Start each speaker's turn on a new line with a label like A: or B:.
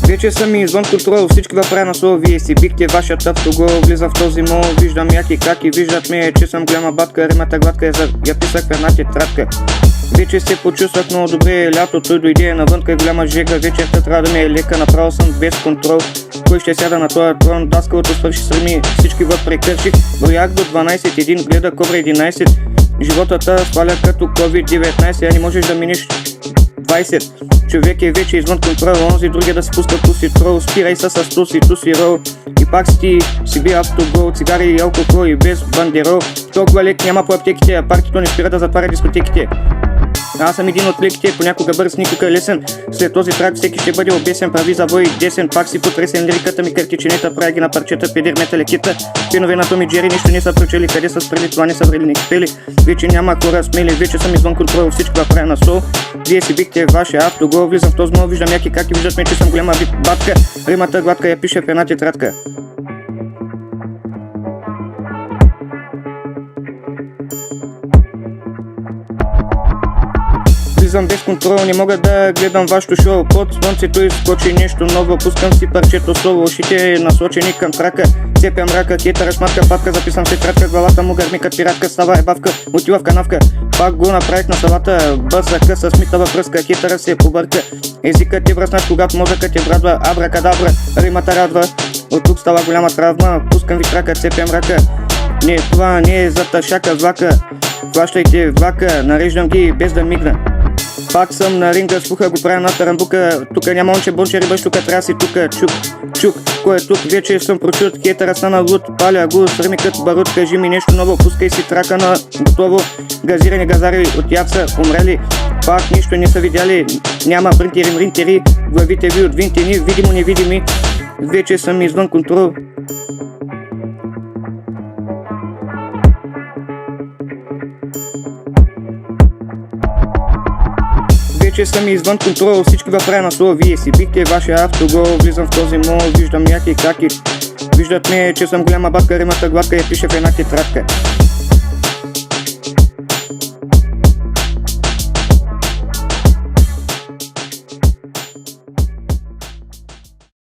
A: Вече съм извън контрол, всички в края на слово, вие си бихте вашата автогол. Влизам в този мол, виждам як и как и виждат ме, че съм голяма батка. Римата гладка я писах в една тетрадка. Вече се почувствах много добре, лятото дойде навънка голяма жега. Вечерта трябва да ми е лека, направо съм без контрол. Кой ще сяда на този трон, даскалото свърши срами, всички въд прекърших. Броях до 12, един гледа Кобра 11. Животата сваля като COVID-19, а не можеш да минеш 20. Човек е вече извън контрол, онзи другия да се пуска туси трол. Спирай се с туси рол. И пак си би автогол, цигари и алкохол и без бандерол. Толкова лек няма по аптеките, а партито не спира да затваря дискотеките. Аз съм един от леките, понякога бърз, никога лесен. След този трак всеки ще бъде обесен, прави завой десен. Пак си потресен, лириката ми картиченета, прави ги на парчета, педер металекита. Фенове на Том и Джери нищо не са прочели, къде са спрели, това не са врели, не спели. Вече няма хора смели, вече съм извън контрол, всички в края на сол. Вие си бихте вашия автогол, влизам в този мол, виждам яки как и виждат ме, че съм голяма батка. Римата гладка я пише в една тетрадка. Влизам без контрол, не мога да гледам вашето шоу. Под слънцето изскочи нещо ново, пускам си парчето слово, ушите насочени към трака. Цепям рака, кетара, шматка, патка, записам се кратка, главата му гърми като пиратка, става е бавка, отива в канавка. Пак го направих на салата, бъсъка с митава пръска, кетара се побърка. Езикът е връснат, когато мозъкът е брадва, абракадабра, римата радва. От тук става голяма травма, пускам ви трака, цепям рака. Не, това не е за тъшака влака, хващайте влака, нареждам ги без да мигна. Пак съм на ринга, слуха го правя на тарамбука. Тука няма онче, бонче, рибаш, тука трябва си тука. Чук, кой е тук? Вече съм прочут, хетера стана луд, паля го, сръми като барут, кажи ми нещо ново, пускай си трака на готово. Газирани газари от яд са умрели, пак нищо не са видяли, няма принтери, главите ви от винтини, видимо невидими, вече съм извън контрол. Вече съм извън контрол, всички в края на слово, вие си бихте вашия автогол. Влизам в този мол, виждам яки как и виждат ме, че съм голяма батка. Римата гладка я пише в една тетрадка.